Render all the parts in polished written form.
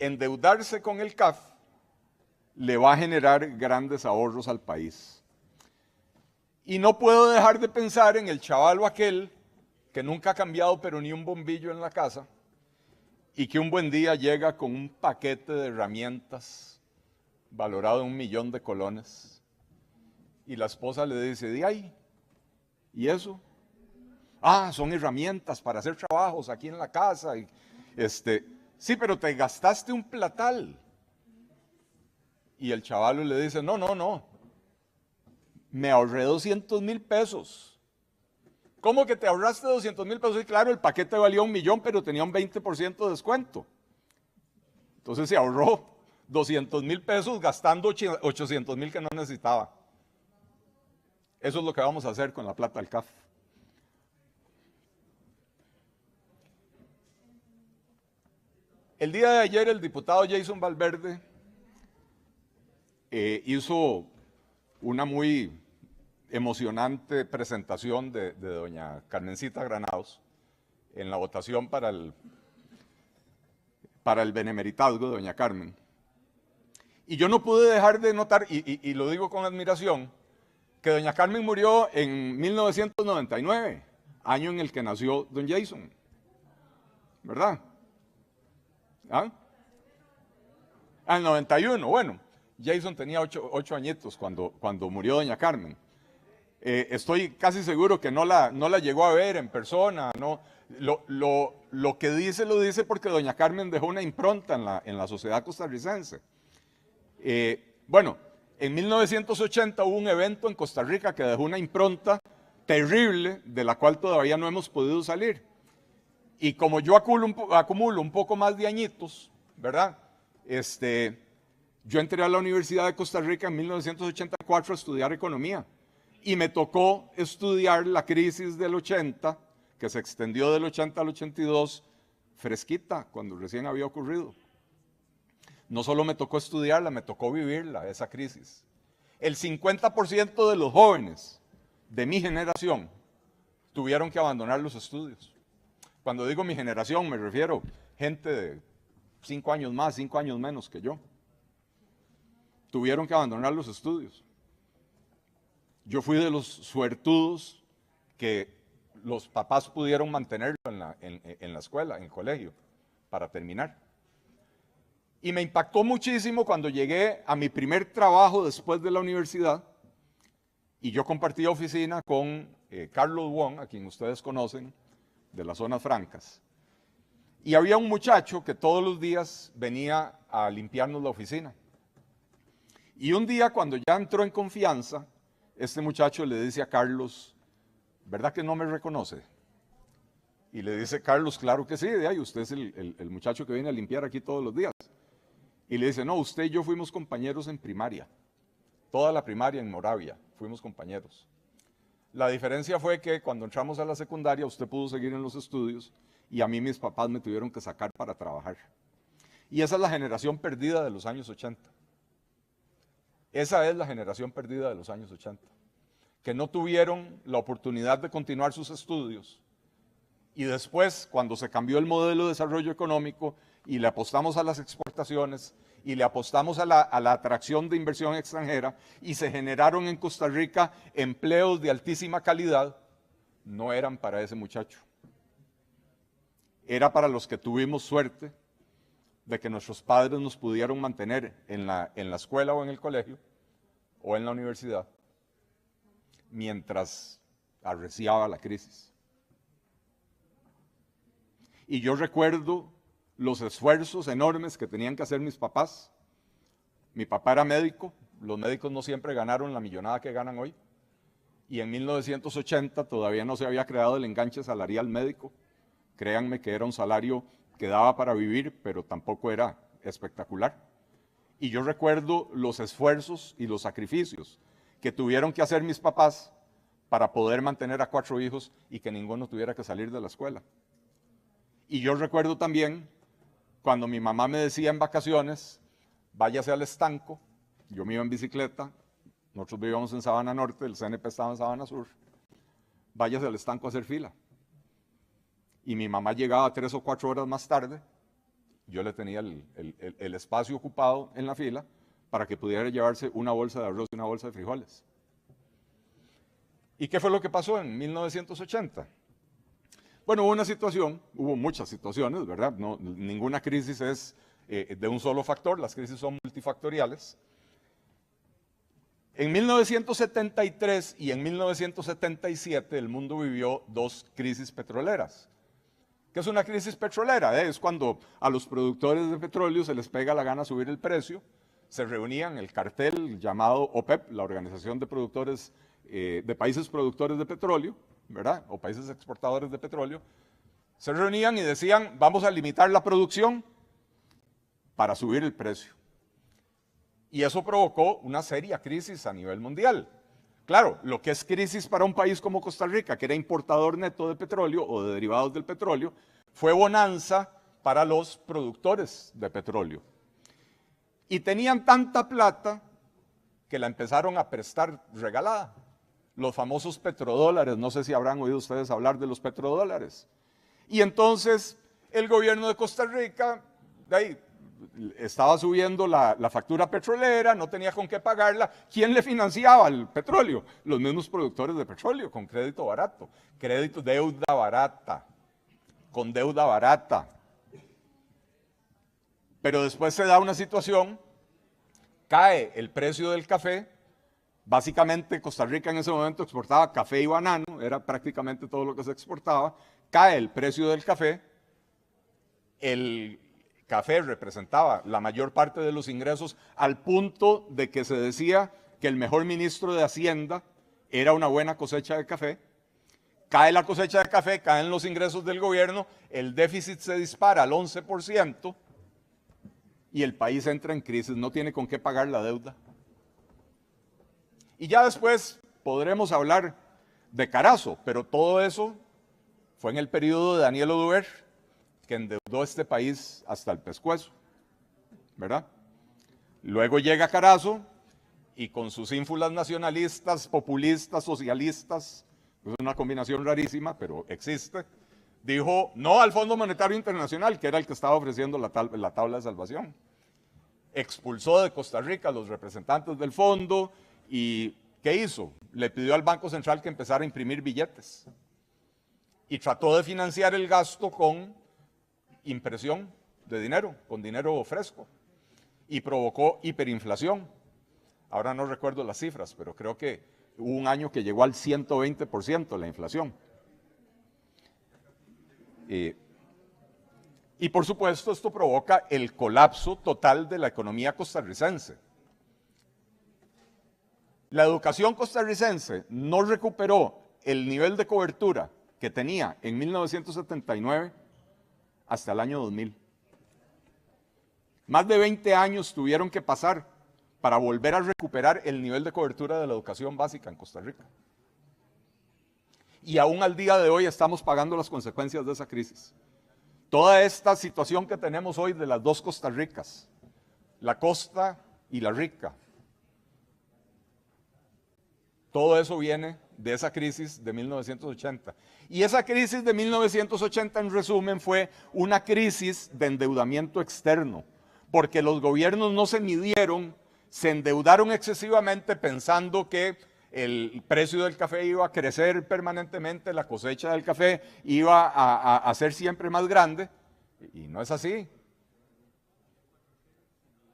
endeudarse con el CAF le va a generar grandes ahorros al país. Y no puedo dejar de pensar en el chavalo aquel que nunca ha cambiado pero ni un bombillo en la casa y que un buen día llega con un paquete de herramientas valorado en 1.000.000 de colones y la esposa le dice, ¿de ahí? ¿Y eso? Ah, son herramientas para hacer trabajos aquí en la casa. Y, sí, pero te gastaste un platal. Y el chavalo le dice, no, me ahorré 200,000 pesos. ¿Cómo que te ahorraste 200,000 pesos? Y claro, el paquete valía 1.000.000, pero tenía un 20% de descuento. Entonces se ahorró 200,000 pesos gastando 800,000 que no necesitaba. Eso es lo que vamos a hacer con la plata del CAF. El día de ayer el diputado Jason Valverde hizo una muy emocionante presentación de doña Carmencita Granados en la votación para el benemeritazgo de doña Carmen. Y yo no pude dejar de notar, y lo digo con admiración, que doña Carmen murió en 1999, año en el que nació don Jason, ¿verdad? ¿Ah? En 91, bueno, Jason tenía 8 añitos cuando murió doña Carmen. Estoy casi seguro que no la llegó a ver en persona, ¿no? Lo que dice, lo dice porque doña Carmen dejó una impronta en la sociedad costarricense. Bueno, en 1980 hubo un evento en Costa Rica que dejó una impronta terrible de la cual todavía no hemos podido salir. Y como yo acumulo un poco más de añitos, ¿verdad? Yo entré a la Universidad de Costa Rica en 1984 a estudiar economía y me tocó estudiar la crisis del 80, que se extendió del 80 al 82, fresquita, cuando recién había ocurrido. No solo me tocó estudiarla, me tocó vivirla, esa crisis. El 50% de los jóvenes de mi generación tuvieron que abandonar los estudios. Cuando digo mi generación, me refiero a gente de 5 años más, 5 años menos que yo. Tuvieron que abandonar los estudios. Yo fui de los suertudos que los papás pudieron mantenerlo en la escuela, en el colegio, para terminar. Y me impactó muchísimo cuando llegué a mi primer trabajo después de la universidad y yo compartí oficina con Carlos Wong, a quien ustedes conocen, de las zonas francas. Y había un muchacho que todos los días venía a limpiarnos la oficina. Y un día, cuando ya entró en confianza, este muchacho le dice a Carlos, ¿verdad que no me reconoce? Y le dice Carlos, claro que sí, usted es el muchacho que viene a limpiar aquí todos los días. Y le dice, no, usted y yo fuimos compañeros en primaria. Toda la primaria en Moravia, fuimos compañeros. La diferencia fue que cuando entramos a la secundaria usted pudo seguir en los estudios y a mí mis papás me tuvieron que sacar para trabajar. Y esa es la generación perdida de los años 80. Esa es la generación perdida de los años 80. Que no tuvieron la oportunidad de continuar sus estudios. Y después, cuando se cambió el modelo de desarrollo económico y le apostamos a las exportaciones y le apostamos a la atracción de inversión extranjera y se generaron en Costa Rica empleos de altísima calidad, no eran para ese muchacho. Era para los que tuvimos suerte de que nuestros padres nos pudieron mantener en la escuela o en el colegio o en la universidad mientras arreciaba la crisis. Y yo recuerdo los esfuerzos enormes que tenían que hacer mis papás. Mi papá era médico, los médicos no siempre ganaron la millonada que ganan hoy. Y en 1980 todavía no se había creado el enganche salarial médico. Créanme que era un salario que daba para vivir, pero tampoco era espectacular. Y yo recuerdo los esfuerzos y los sacrificios que tuvieron que hacer mis papás para poder mantener a 4 hijos y que ninguno tuviera que salir de la escuela. Y yo recuerdo también cuando mi mamá me decía en vacaciones, váyase al estanco, yo me iba en bicicleta, nosotros vivíamos en Sabana Norte, el CNP estaba en Sabana Sur, váyase al estanco a hacer fila. Y mi mamá llegaba 3 o 4 horas más tarde, yo le tenía el espacio ocupado en la fila para que pudiera llevarse una bolsa de arroz y una bolsa de frijoles. ¿Y qué fue lo que pasó en 1980? Bueno, hubo muchas situaciones, ¿verdad? No, ninguna crisis es de un solo factor, las crisis son multifactoriales. En 1973 y en 1977 el mundo vivió dos crisis petroleras. ¿Qué es una crisis petrolera? Es cuando a los productores de petróleo se les pega la gana subir el precio, se reunían el cartel llamado OPEP, la Organización de Productores de Países Productores de Petróleo, ¿verdad? O países exportadores de petróleo, se reunían y decían, vamos a limitar la producción para subir el precio. Y eso provocó una seria crisis a nivel mundial. Claro, lo que es crisis para un país como Costa Rica, que era importador neto de petróleo o de derivados del petróleo, fue bonanza para los productores de petróleo. Y tenían tanta plata que la empezaron a prestar regalada. Los famosos petrodólares, no sé si habrán oído ustedes hablar de los petrodólares. Y entonces el gobierno de Costa Rica, de ahí, estaba subiendo la factura petrolera, no tenía con qué pagarla. ¿Quién le financiaba el petróleo? Los mismos productores de petróleo, con crédito barato. Crédito, deuda barata, con deuda barata. Pero después se da una situación, cae el precio del café. Básicamente Costa Rica en ese momento exportaba café y banano, era prácticamente todo lo que se exportaba. Cae el precio del café, el café representaba la mayor parte de los ingresos al punto de que se decía que el mejor ministro de Hacienda era una buena cosecha de café. Cae la cosecha de café, caen los ingresos del gobierno, el déficit se dispara al 11% y el país entra en crisis, no tiene con qué pagar la deuda. Y ya después podremos hablar de Carazo, pero todo eso fue en el periodo de Daniel Oduber, que endeudó este país hasta el pescuezo, ¿verdad? Luego llega Carazo y con sus ínfulas nacionalistas, populistas, socialistas, es una combinación rarísima, pero existe, dijo no al Fondo Monetario Internacional, que era el que estaba ofreciendo la tabla de salvación. Expulsó de Costa Rica a los representantes del fondo y ¿qué hizo? Le pidió al Banco Central que empezara a imprimir billetes y trató de financiar el gasto con impresión de dinero, con dinero fresco, y provocó hiperinflación. Ahora no recuerdo las cifras, pero creo que hubo un año que llegó al 120% la inflación. Y por supuesto esto provoca el colapso total de la economía costarricense. La educación costarricense no recuperó el nivel de cobertura que tenía en 1979 hasta el año 2000. Más de 20 años tuvieron que pasar para volver a recuperar el nivel de cobertura de la educación básica en Costa Rica. Y aún al día de hoy estamos pagando las consecuencias de esa crisis. Toda esta situación que tenemos hoy de las dos Costa Ricas, la costa y la rica, todo eso viene de esa crisis de 1980. Y esa crisis de 1980, en resumen, fue una crisis de endeudamiento externo, porque los gobiernos no se midieron, se endeudaron excesivamente pensando que el precio del café iba a crecer permanentemente, la cosecha del café iba a ser siempre más grande, y no es así.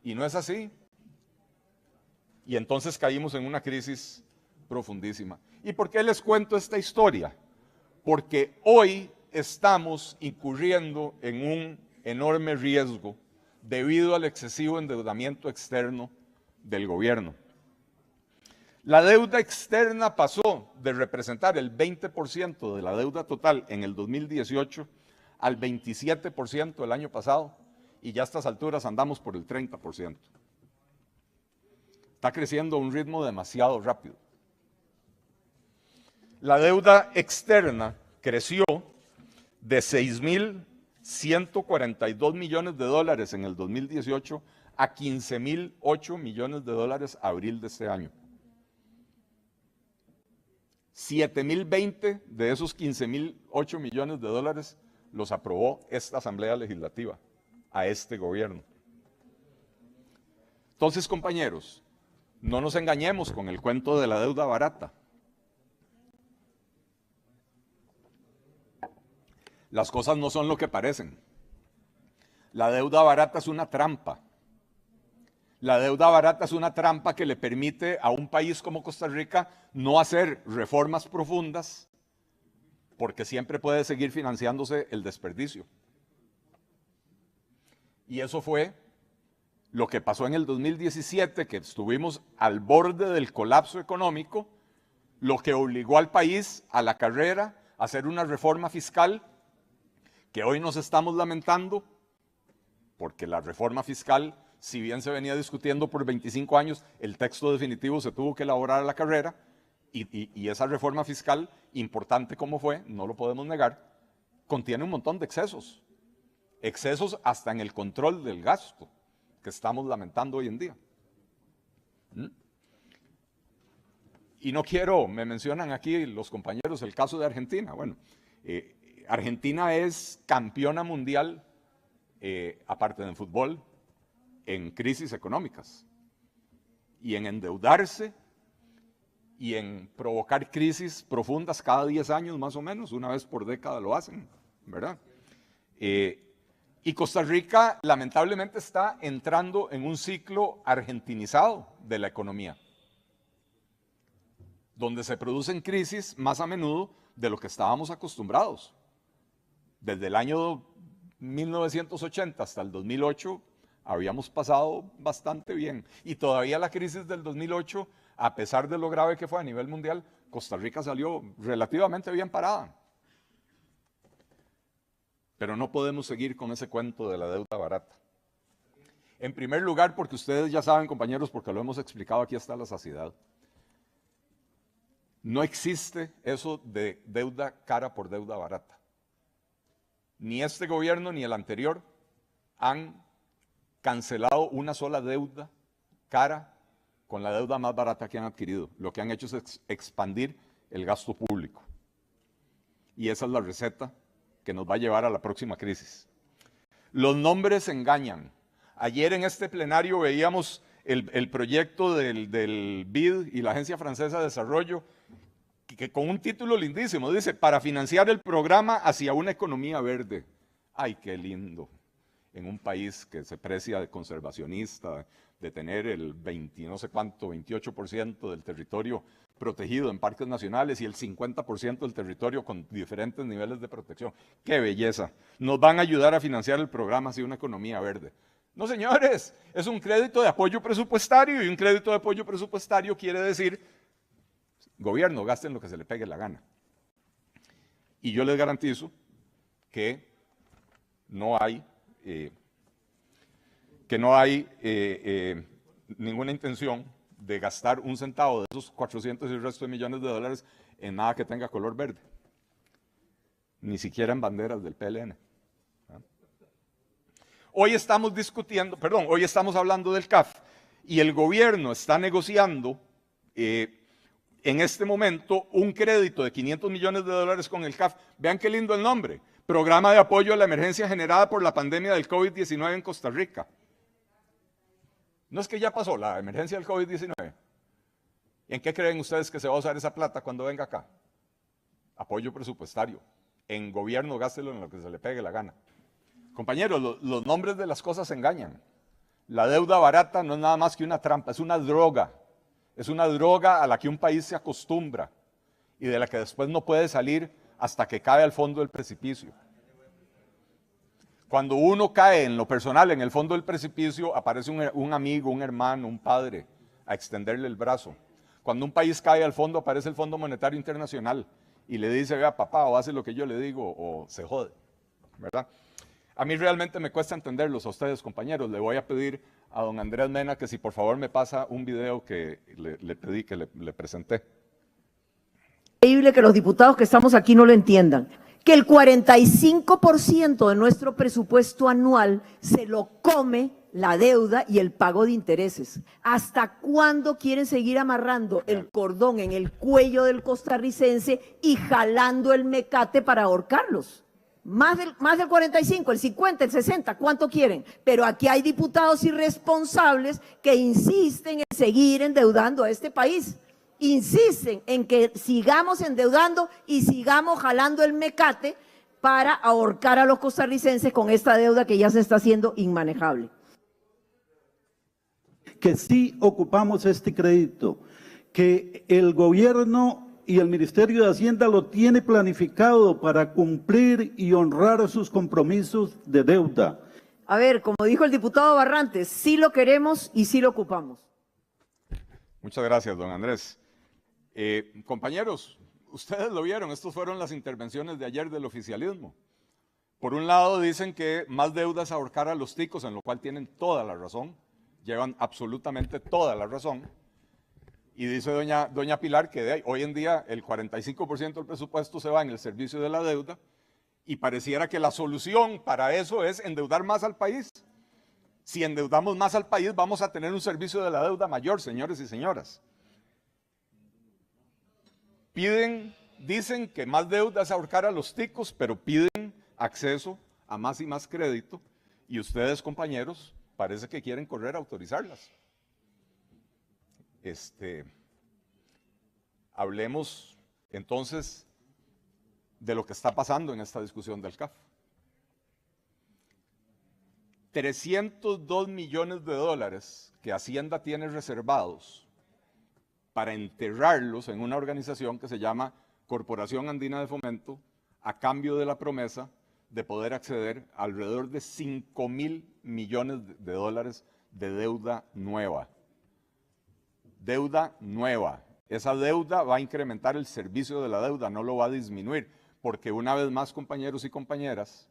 Y no es así. Y entonces caímos en una crisis profundísima. ¿Y por qué les cuento esta historia? Porque hoy estamos incurriendo en un enorme riesgo debido al excesivo endeudamiento externo del gobierno. La deuda externa pasó de representar el 20% de la deuda total en el 2018 al 27% el año pasado, y ya a estas alturas andamos por el 30%. Está creciendo a un ritmo demasiado rápido. La deuda externa creció de 6.142 millones de dólares en el 2018 a 15.008 millones de dólares abril de este año. 7.020 de esos 15.008 millones de dólares los aprobó esta Asamblea Legislativa. a este gobierno. Entonces, compañeros, no nos engañemos con el cuento de la deuda barata. Las cosas no son lo que parecen. La deuda barata es una trampa. La deuda barata es una trampa que le permite a un país como Costa Rica no hacer reformas profundas porque siempre puede seguir financiándose el desperdicio. Y eso fue lo que pasó en el 2017, que estuvimos al borde del colapso económico, lo que obligó al país a la carrera a hacer una reforma fiscal que hoy nos estamos lamentando, porque la reforma fiscal, si bien se venía discutiendo por 25 años, el texto definitivo se tuvo que elaborar a la carrera, y esa reforma fiscal, importante como fue, no lo podemos negar, contiene un montón de excesos. Excesos hasta en el control del gasto, que estamos lamentando hoy en día. Y no quiero, me mencionan aquí los compañeros el caso de Argentina. Bueno, Argentina es campeona mundial, aparte del fútbol, en crisis económicas y en endeudarse y en provocar crisis profundas cada 10 años más o menos, una vez por década lo hacen, ¿verdad? Y Costa Rica lamentablemente está entrando en un ciclo argentinizado de la economía, donde se producen crisis más a menudo de lo que estábamos acostumbrados. Desde el año 1980 hasta el 2008 habíamos pasado bastante bien. Y todavía la crisis del 2008, a pesar de lo grave que fue a nivel mundial, Costa Rica salió relativamente bien parada. Pero no podemos seguir con ese cuento de la deuda barata. En primer lugar, porque ustedes ya saben, compañeros, porque lo hemos explicado aquí hasta la saciedad, no existe eso de deuda cara por deuda barata. Ni este gobierno ni el anterior han cancelado una sola deuda cara con la deuda más barata que han adquirido. Lo que han hecho es expandir el gasto público. Y esa es la receta que nos va a llevar a la próxima crisis. Los nombres engañan. Ayer en este plenario veíamos el proyecto del BID y la Agencia Francesa de Desarrollo, que con un título lindísimo, dice, para financiar el programa hacia una economía verde. ¡Ay, qué lindo! En un país que se precia de conservacionista, de tener el 28% del territorio protegido en parques nacionales y el 50% del territorio con diferentes niveles de protección. ¡Qué belleza! Nos van a ayudar a financiar el programa hacia una economía verde. No, señores, es un crédito de apoyo presupuestario, y un crédito de apoyo presupuestario quiere decir, gobierno, gasten lo que se le pegue la gana. Y yo les garantizo que no hay ninguna intención de gastar un centavo de esos 400 y el resto de millones de dólares en nada que tenga color verde. Ni siquiera en banderas del PLN. Hoy estamos hablando del CAF, y el gobierno está negociando en este momento un crédito de 500 millones de dólares con el CAF. Vean qué lindo el nombre. Programa de apoyo a la emergencia generada por la pandemia del COVID-19 en Costa Rica. No es que ya pasó la emergencia del COVID-19. ¿En qué creen ustedes que se va a usar esa plata cuando venga acá? Apoyo presupuestario. En gobierno, gástelo en lo que se le pegue la gana. Compañeros, los nombres de las cosas engañan. La deuda barata no es nada más que una trampa, es una droga. Es una droga a la que un país se acostumbra y de la que después no puede salir hasta que cae al fondo del precipicio. Cuando uno cae en lo personal, en el fondo del precipicio, aparece un amigo, un hermano, un padre, a extenderle el brazo. Cuando un país cae al fondo, aparece el Fondo Monetario Internacional y le dice, vea papá, o hace lo que yo le digo, o se jode, ¿verdad? A mí realmente me cuesta entenderlos a ustedes, compañeros. Le voy a pedir a don Andrés Mena que si por favor me pasa un video que le pedí, que le presenté. Increíble que los diputados que estamos aquí no lo entiendan. Que el 45% de nuestro presupuesto anual se lo come la deuda y el pago de intereses. ¿Hasta cuándo quieren seguir amarrando el cordón en el cuello del costarricense y jalando el mecate para ahorcarlos? Más del 45, el 50, el 60, ¿cuánto quieren? Pero aquí hay diputados irresponsables que insisten en seguir endeudando a este país. Insisten en que sigamos endeudando y sigamos jalando el mecate para ahorcar a los costarricenses con esta deuda que ya se está haciendo inmanejable. Que sí ocupamos este crédito, que el gobierno y el Ministerio de Hacienda lo tiene planificado para cumplir y honrar sus compromisos de deuda. A ver, como dijo el diputado Barrantes, sí lo queremos y sí lo ocupamos. Muchas gracias, don Andrés. Compañeros, ustedes lo vieron, estas fueron las intervenciones de ayer del oficialismo. Por un lado dicen que más deuda es ahorcar a los ticos, en lo cual tienen toda la razón, llevan absolutamente toda la razón. Y dice doña Pilar que hoy en día el 45% del presupuesto se va en el servicio de la deuda y pareciera que la solución para eso es endeudar más al país. Si endeudamos más al país vamos a tener un servicio de la deuda mayor, señores y señoras. Dicen que más deuda es ahorcar a los ticos, pero piden acceso a más y más crédito y ustedes, compañeros, parece que quieren correr a autorizarlas. Hablemos entonces de lo que está pasando en esta discusión del CAF. 302 millones de dólares que Hacienda tiene reservados para enterrarlos en una organización que se llama Corporación Andina de Fomento, a cambio de la promesa de poder acceder a alrededor de 5.000 millones de dólares de deuda nueva. Deuda nueva. Esa deuda va a incrementar el servicio de la deuda, no lo va a disminuir, porque una vez más, compañeros y compañeras,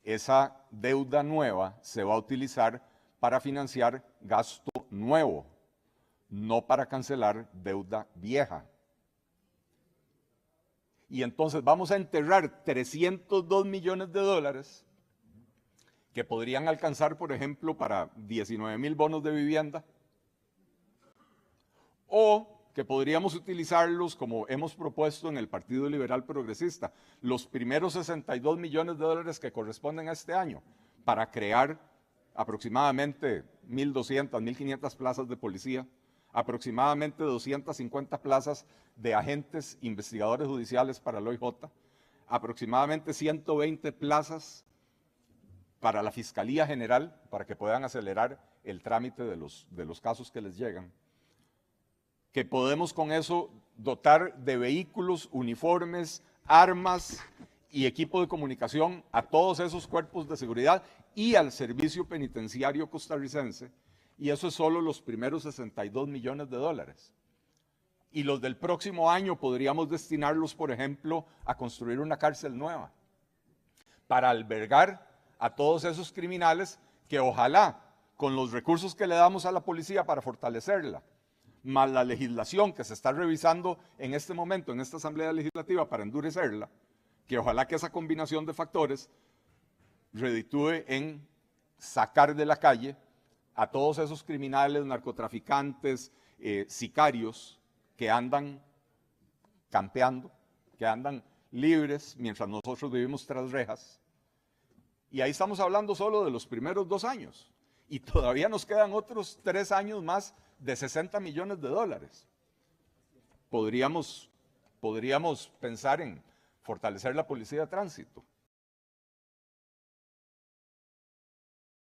esa deuda nueva se va a utilizar para financiar gasto nuevo, no para cancelar deuda vieja. Y entonces vamos a enterrar 302 millones de dólares que podrían alcanzar, por ejemplo, para 19,000 bonos de vivienda, o que podríamos utilizarlos como hemos propuesto en el Partido Liberal Progresista, los primeros 62 millones de dólares que corresponden a este año, para crear aproximadamente 1.200, 1.500 plazas de policía, aproximadamente 250 plazas de agentes investigadores judiciales para el OIJ, aproximadamente 120 plazas para la Fiscalía General, para que puedan acelerar el trámite de los casos que les llegan, que podemos con eso dotar de vehículos, uniformes, armas y equipo de comunicación a todos esos cuerpos de seguridad y al servicio penitenciario costarricense, y eso es solo los primeros 62 millones de dólares. Y los del próximo año podríamos destinarlos, por ejemplo, a construir una cárcel nueva, para albergar a todos esos criminales que ojalá, con los recursos que le damos a la policía para fortalecerla, más la legislación que se está revisando en este momento en esta Asamblea Legislativa para endurecerla, que ojalá que esa combinación de factores reditúe en sacar de la calle a todos esos criminales, narcotraficantes, sicarios que andan campeando, que andan libres mientras nosotros vivimos tras rejas. Y ahí estamos hablando solo de los primeros 2 años. Y todavía nos quedan otros 3 años más de 60 millones de dólares. Podríamos pensar en fortalecer la policía de tránsito,